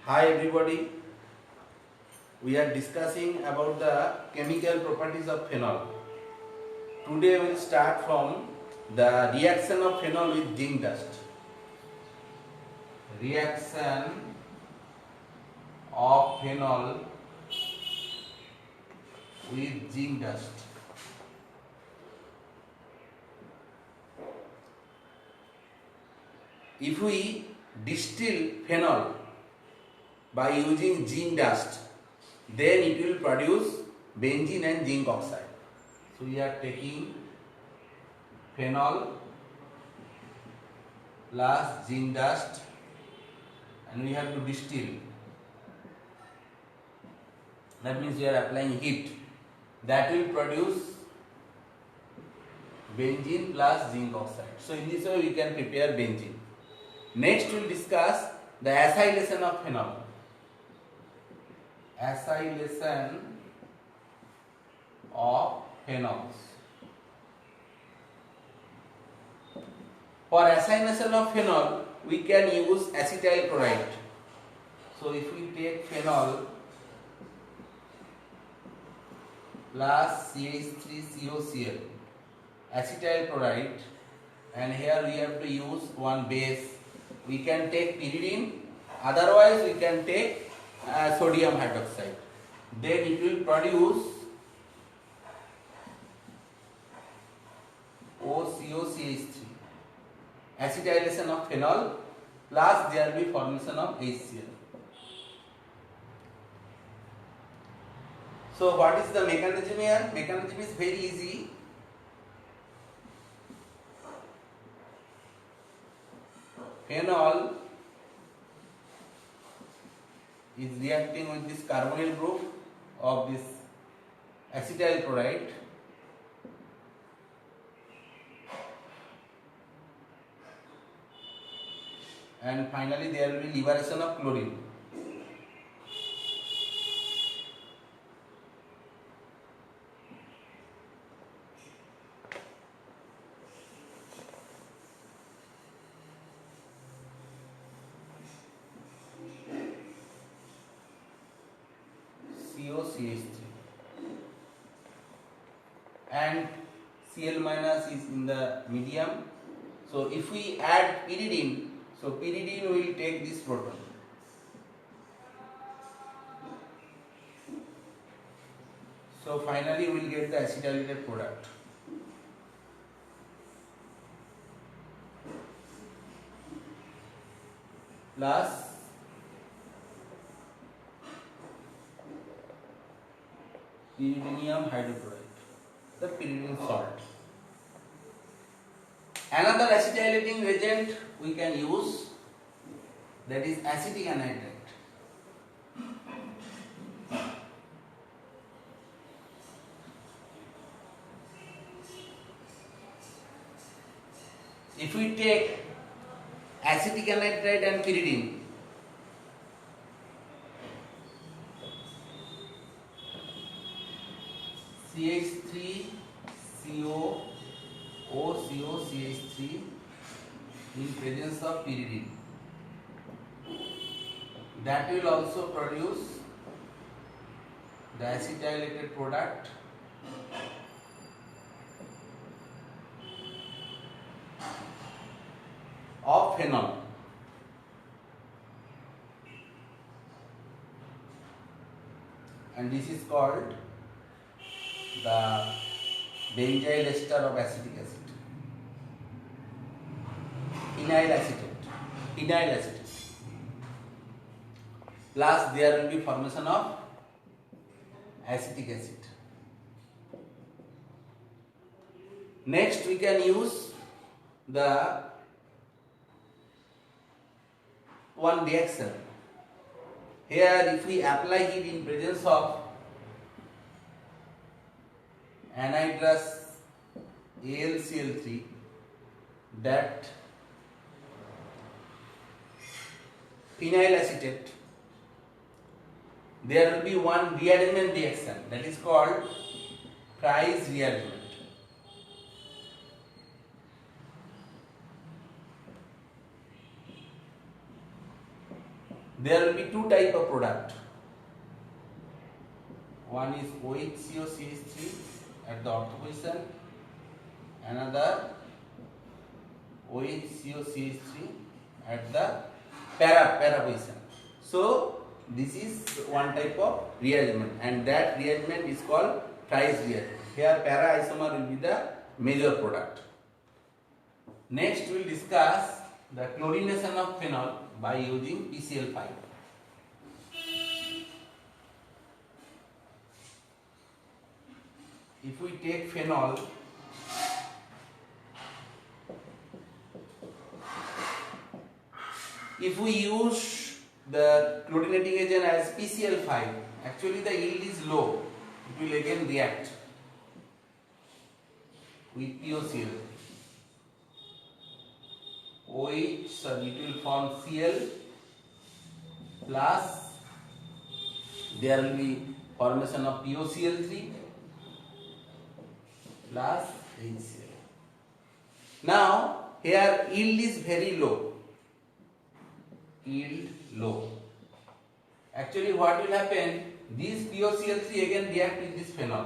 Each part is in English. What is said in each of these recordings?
Hi everybody, we are discussing about the chemical properties of phenol. Today we will start from the reaction of phenol with zinc dust. Reaction of phenol with zinc dust. If we distill phenol by using zinc dust, then it will produce benzene and zinc oxide. So we are taking phenol plus zinc dust and we have to distill. That means we are applying heat. That will produce benzene plus zinc oxide. So in this way we can prepare benzene. Next we will discuss the acylation of phenol. Acylation of phenols. For acylation of phenol, we can use acetyl chloride. So if we take phenol plus CH3COCl, acetyl chloride, and here we have to use one base. We can take pyridine, otherwise we can take sodium hydroxide. Then it will produce OCOCH3. Acetylation of phenol plus there will be formation of HCl. So what is the mechanism here? Mechanism is very easy. Phenol is reacting with this carbonyl group of this acetyl chloride, and finally there will be liberation of chlorine. COCH3 and Cl minus is in the medium. So if we add pyridine, so pyridine will take this proton. So finally we will get the acetylated product. Plus pyridinium hydrochloride, the pyridine salt. Another acetylating agent we can use, that is acetic anhydride. If we take acetic anhydride and pyridine, CH3CO OCOCH3 in presence of pyridine, that will also produce the acetylated product of phenol. And this is called the benzyl ester of acetic acid. Phenyl acetate. Plus there will be formation of acetic acid. Next we can use the one reaction. Here if we apply it in presence of anhydrous AlCl3, that phenyl acetate, there will be one rearrangement reaction, that is called Fries rearrangement. there will be two type of product. One is OHCOCH3 at the ortho position, another OHCOCH3 at the para position. So this is one type of rearrangement, and that rearrangement is called trice rearrangement. Here para isomer will be the major product. Next we will discuss the chlorination of phenol by using PCl5. If we take phenol, if we use the chlorinating agent as PCl5, actually the yield is low. It will again react with POCl. OH, so it will form Cl plus there will be formation of POCl3 plus HCl. Now here yield is very low. Yield low. Actually what will happen? This POCl3 again react with this phenol.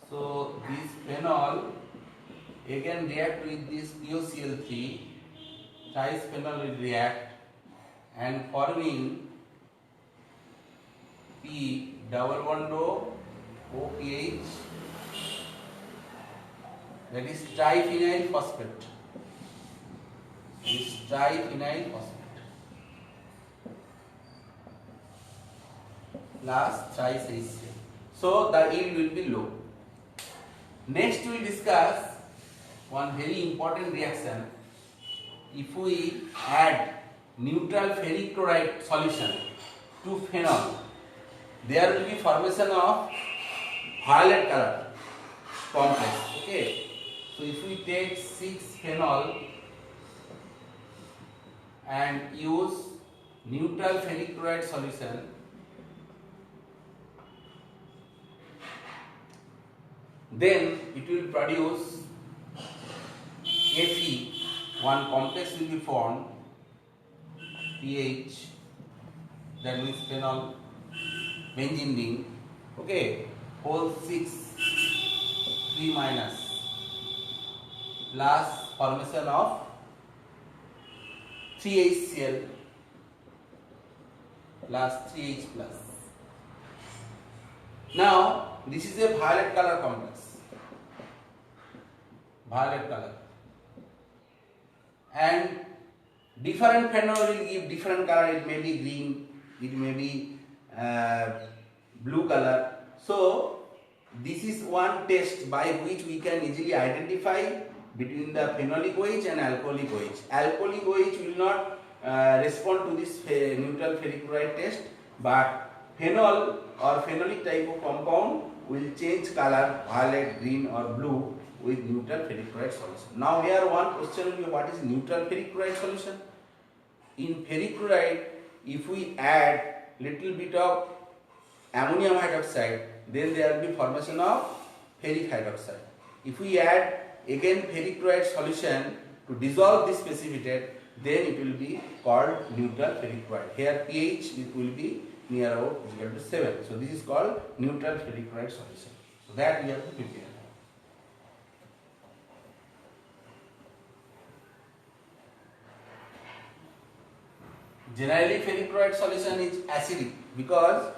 So this phenol again react with this POCl3, trice phenol will react and forming P double bond O OPH, that is triphenyl phosphate. This triphenyl phosphate plus trice HCl. So the yield will be low. Next we will discuss one very important reaction. If we add neutral ferric chloride solution to phenol, there will be formation of violet color complex. Okay. So if we take 6-phenol and use neutral ferric chloride solution, then it will produce Fe, one complex will be formed, pH, that means phenol benzene ring, okay, whole 6 3 minus plus formation of 3HCl plus 3H plus. Now this is a violet color complex, violet color, and different phenol will give different color. It may be green, it may be blue color. So this is one test by which we can easily identify between the phenolic OH and alcoholic OH. Alcoholic OH will not respond to this neutral ferric chloride test, but phenol or phenolic type of compound will change color, violet, green or blue with neutral ferric chloride solution. Now here one question will be, what is neutral ferric chloride solution? In ferric chloride, if we add little bit of ammonium hydroxide, then there will be formation of ferric hydroxide. If we add again ferric chloride solution to dissolve this precipitate, then it will be called neutral ferric chloride. Here pH will be near about equal to 7. So this is called neutral ferric chloride solution. So that we have to prepare. Generally ferric chloride solution is acidic because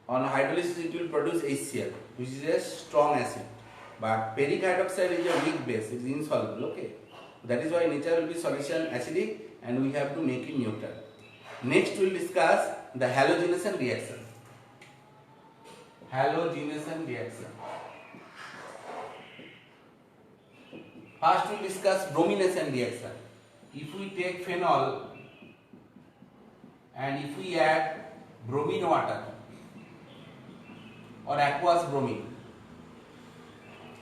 on hydrolysis it will produce HCl, which is a strong acid. But ferric hydroxide is a weak base, it is insoluble. Okay, that is why nature will be solution acidic and we have to make it neutral. Next we will discuss the halogenation reaction. Halogenation reaction. First we will discuss bromination reaction. If we take phenol and if we add bromine water or aqueous bromine,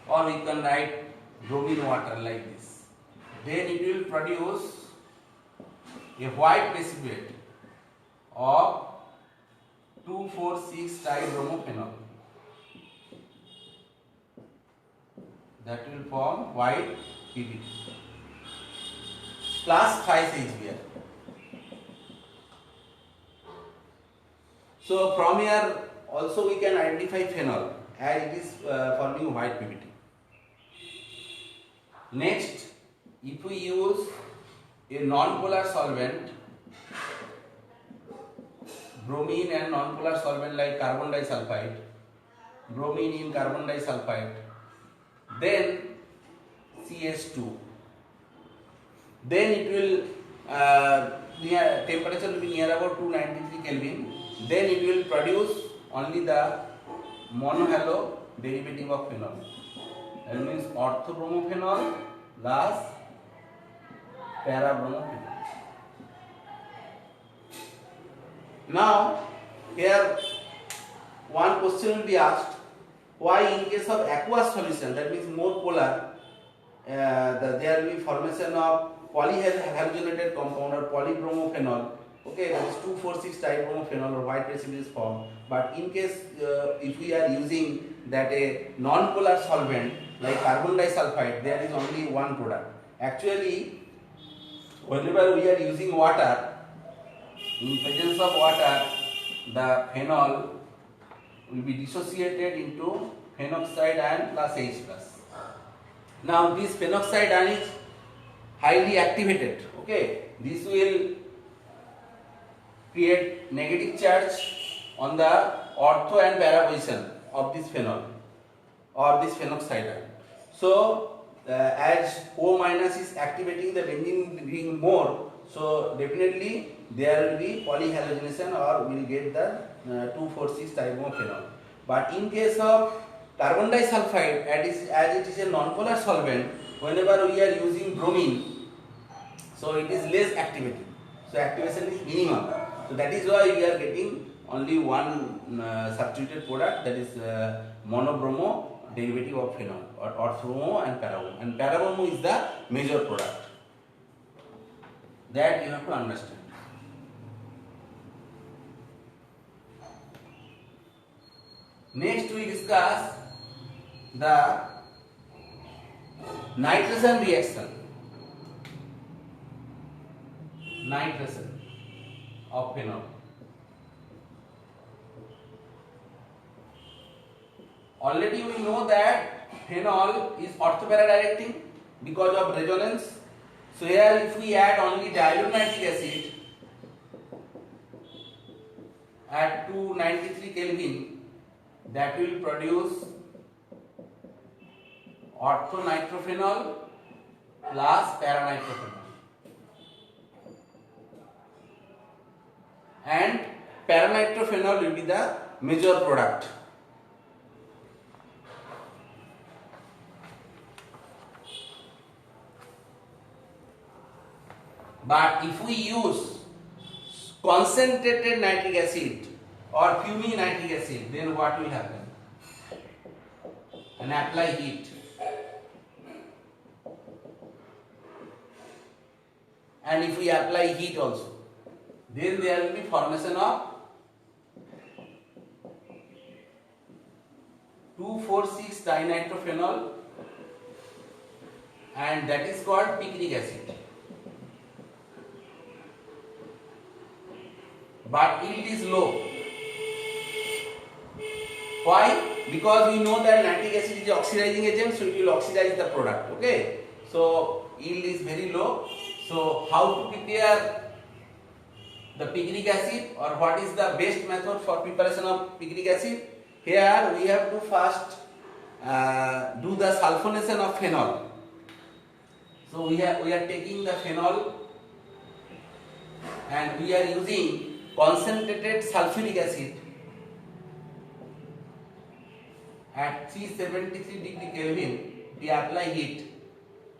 or we can write bromine water like this, then it will produce a white precipitate of 2,4,6-dibromophenol. That will form white PBT plus trice HBr. So from here also we can identify phenol as it is forming white PBT. Next, if we use a non-polar solvent, bromine and non-polar solvent like carbon disulfide, bromine in carbon disulfide, then CH2, then it will temperature will be near about 293 Kelvin, then it will produce only the monohalo derivative of phenol. That means orthobromophenol plus parabromophenol. Now here one question will be asked, why in case of aqueous solution, that means more polar, there will be formation of polyhalogenated compound or polybromophenol. Okay, that is 2,4,6 dibromophenol or white precipitate is formed. But in case if we are using that a non-polar solvent like carbon disulfide, there is only one product. Actually, whenever we are using water, in presence of water, the phenol will be dissociated into phenoxide ion plus H plus. Now this phenoxide ion is highly activated. Okay, this will create negative charge on the ortho and para position of this phenol or this phenoxide ion. So as O minus is activating the benzene ring more, so definitely there will be polyhalogenation or we will get the 2,4,6 dibromophenol. But in case of carbon disulfide, as it is a non-polar solvent, whenever we are using bromine, so it is less activating. So activation is minimum. So that is why we are getting only one substituted product, that is monobromo derivative of phenol, or orthobromo and parabromo. And parabromo is the major product. That you have to understand. Next we discuss the nitration reaction. Nitration of phenol. Already we know that phenol is orthopara directing because of resonance. So here if we add only dilute nitric acid at 293 Kelvin, that will produce orthonitrophenol plus paranitrophenol. And paranitrophenol will be the major product. But if we use concentrated nitric acid or fuming nitric acid, then what will happen? And apply heat. And if we apply heat also, then there will be formation of 2,4,6 dinitrophenol, and that is called picric acid. But yield is low. Why? Because we know that nitric acid is an oxidizing agent, so it will oxidize the product. Okay, so yield is very low. So how to prepare the picric acid, or what is the best method for preparation of picric acid? Here we have to first do the sulfonation of phenol. So we are taking the phenol and we are using concentrated sulfuric acid at 373 degree Kelvin. We apply heat.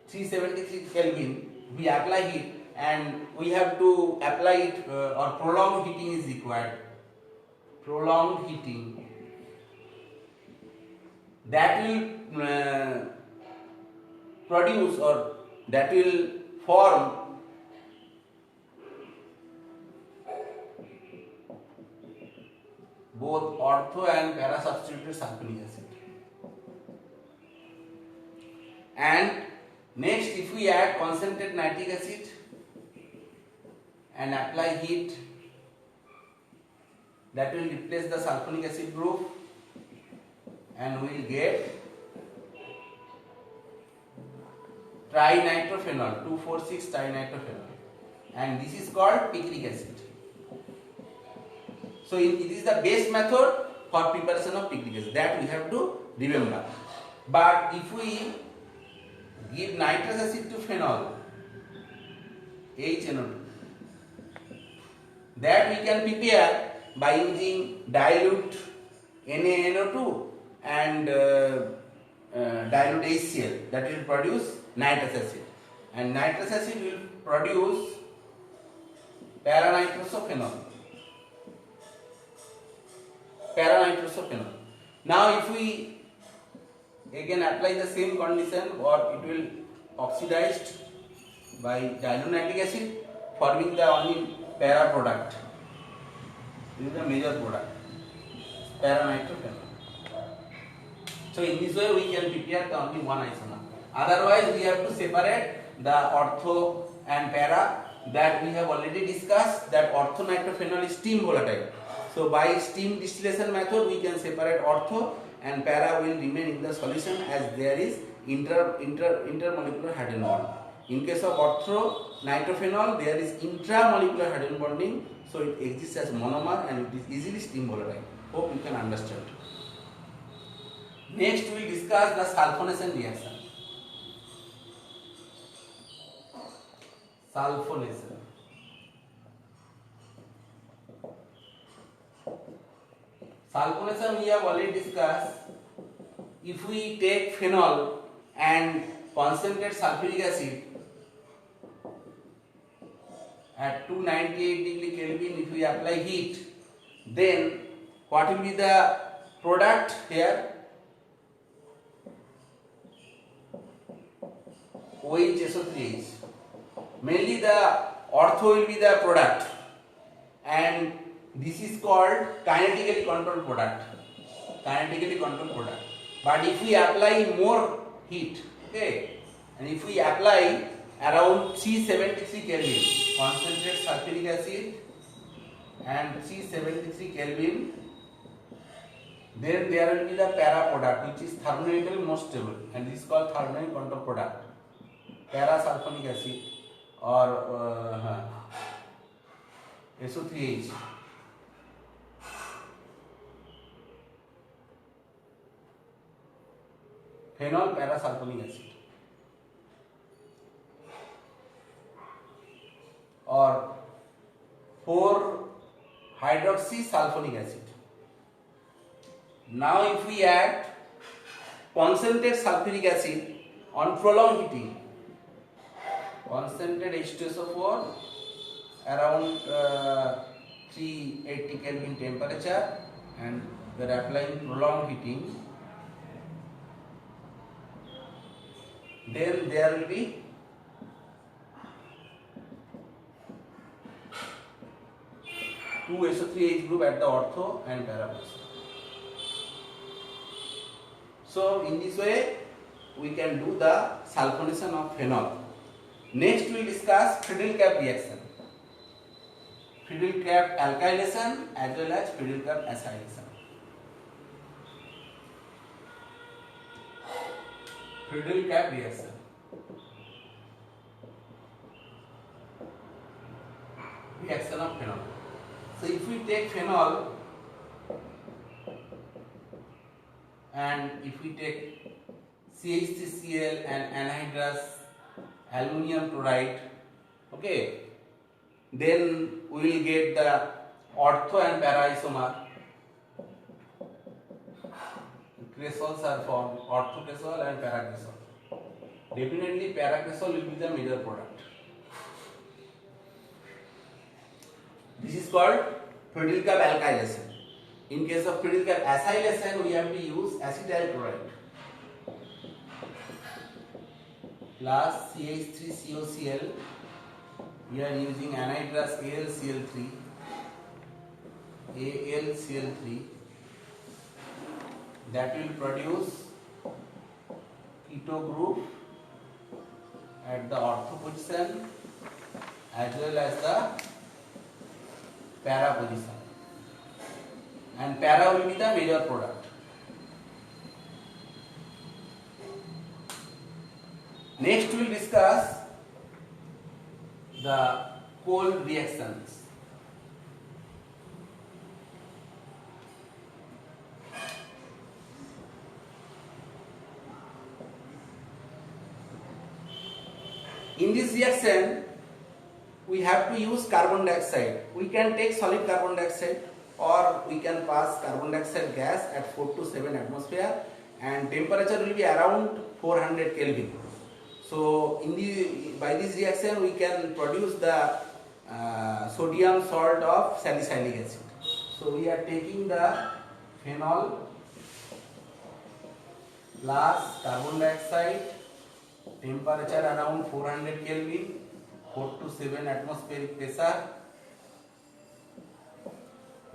373 Kelvin. We apply heat, and we have to apply it or prolonged heating is required. Prolonged heating. That will produce, or that will form both ortho and para substituted sulfuric acid. And next, if we add concentrated nitric acid and apply heat, that will replace the sulfonic acid group and we will get trinitrophenol, 2,4,6 trinitrophenol, and this is called picric acid. So it is the best method for preparation of picric acid, that we have to remember. But if we give nitrous acid to phenol, HNO2, that we can prepare by using dilute NaNO2 and dilute HCl, that will produce nitrous acid, and nitrous acid will produce paranitrosophenol. Now if we again apply the same condition, or it will oxidized by dilute nitric acid, forming the only para product. This is the major product, paranitrophenol. So in this way we can prepare the only one isomer. Otherwise we have to separate the ortho and para, that we have already discussed, that orthonitrophenol is steam volatile. So by steam distillation method we can separate ortho, and para will remain in the solution as there is intermolecular hydrogen bond. In case of orthonitrophenol there is intramolecular hydrogen bonding, so it exists as monomer and it is easily steam volatile. Hope you can understand. Next we will discuss the sulfonation reaction. Sulfonation. Sulfonation we have already discussed. If we take phenol and concentrate sulfuric acid at 298 degree Kelvin, if we apply heat, then what will be the product here? OH SO3H. Mainly the ortho will be the product, and this is called kinetically controlled product. But if we apply more heat, okay, and if we apply around 373 Kelvin, concentrate sulfuric acid and 373 Kelvin, then there will be the para product, which is thermodynamically most stable, and this is called thermodynamic control product, para sulfonic acid or SO3H. Phenol parasulfonic acid or 4-hydroxysulfonic acid. Now if we add concentrate sulfuric acid on prolonged heating, concentrate H2SO4 around 380 Kelvin temperature, and we are applying prolonged heating, then there will be two SO3H group at the ortho and para position. So in this way we can do the sulfonation of phenol. Next we will discuss Friedel-Crafts reaction, Friedel-Crafts alkylation as well as Friedel-Crafts acylation. Friedel-Crafts reaction. Reaction of phenol. So if we take phenol and if we take CH3Cl and anhydrous aluminum chloride, okay, then we will get the ortho and para isomer. Cresols are formed, orthocresol and paracresol. Definitely paracresol will be the major product. This is called Friedel-Crafts alkylation. In case of Friedel-Crafts acylation, we have to use acetyl chloride plus CH3COCl. We are using anhydrous AlCl3, that will produce keto group at the ortho position as well as the para position. and para will be the major product. Next we will discuss the cold reactions. In this reaction, we have to use carbon dioxide. We can take solid carbon dioxide or we can pass carbon dioxide gas at 4 to 7 atmosphere, and temperature will be around 400 Kelvin. So by this reaction we can produce the sodium salt of salicylic acid. So we are taking the phenol plus carbon dioxide, temperature around 400 Kelvin, 4 to 7 atmospheric pressure.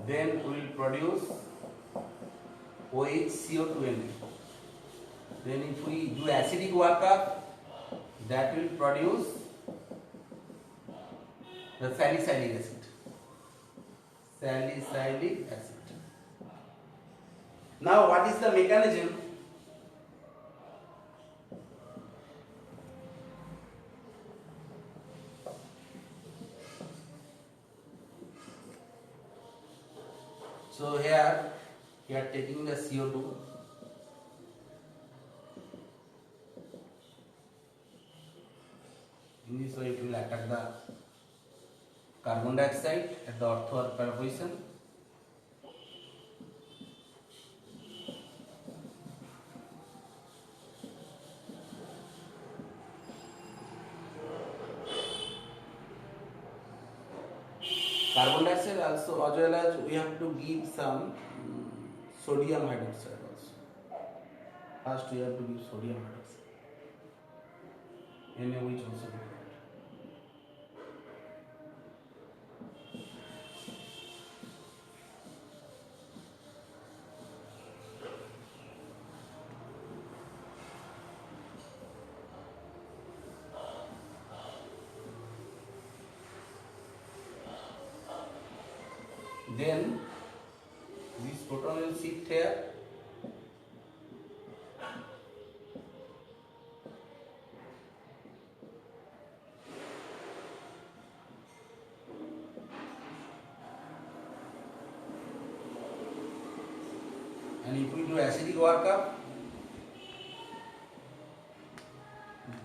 Then we will produce OHCO2 Na. Then if we do acidic workup, that will produce the salicylic acid. Salicylic acid. Now what is the mechanism? So here we are taking the CO2. In this way it will attack the carbon dioxide at the ortho-alpha position. Carbon dioxide also, as well as we have to give some sodium hydroxide also. First we have to give sodium hydroxide. NaOH also required. Then this proton will shift here. And if we do acidic workup,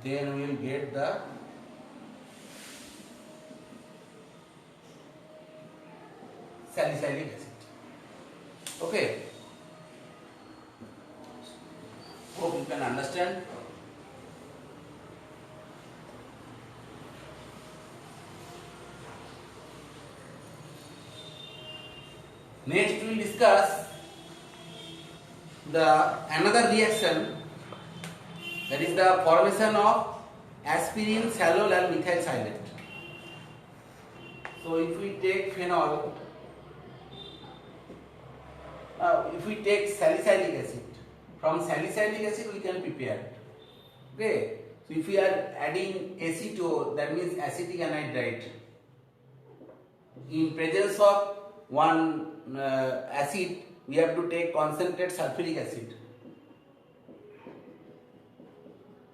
then we will get the salicylic acid. Okay. Hope you can understand. Next we will discuss another reaction, that is the formation of aspirin, salol and methyl silate. So if we take phenol, if we take salicylic acid, from salicylic acid we can prepare it. Okay. So if we are adding aceto, that means acetic anhydride, in presence of one acid, we have to take concentrated sulfuric acid.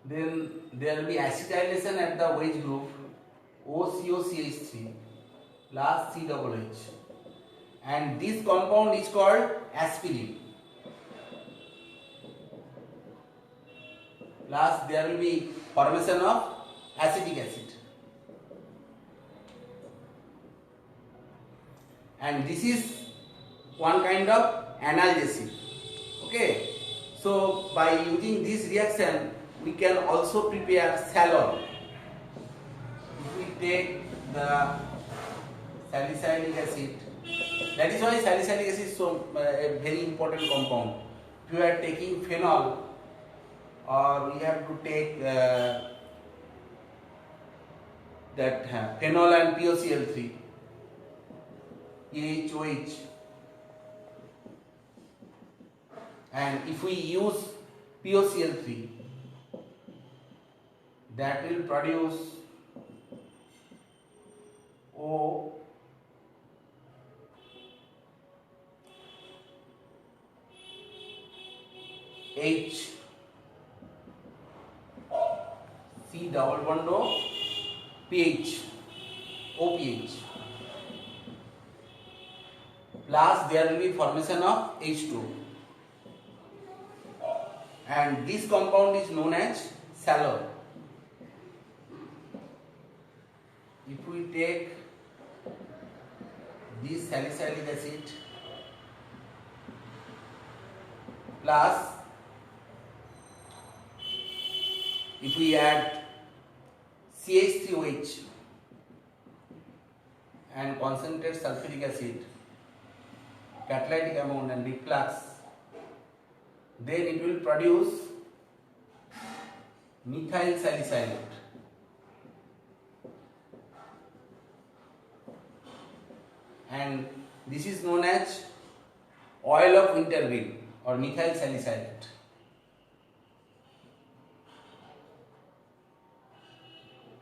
Then there will be acetylation at the OH group, OCOCH3 plus COOH, and this compound is called aspirin. Plus there will be formation of acetic acid, and this is one kind of analgesic. Okay, so by using this reaction we can also prepare salol. If we take the salicylic acid, that is why salicylic acid is so a very important compound. If you are taking phenol, or we have to take that phenol and POCl3, PHOH, and if we use POCl3, that will produce O H, C double bond O, pH, OPH, plus there will be formation of H2, and this compound is known as Phthalate. If we take this salicylic acid plus, if we add CH3OH and concentrate sulfuric acid, catalytic amount and reflux, then it will produce methyl salicylate. And this is known as oil of wintergreen or methyl salicylate.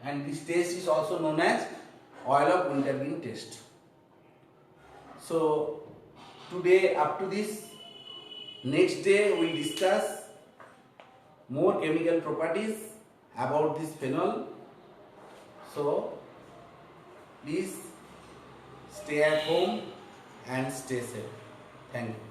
And this test is also known as oil of wintergreen test. So today up to this, next day we will discuss more chemical properties about this phenol. So please stay at home and stay safe. Thank you.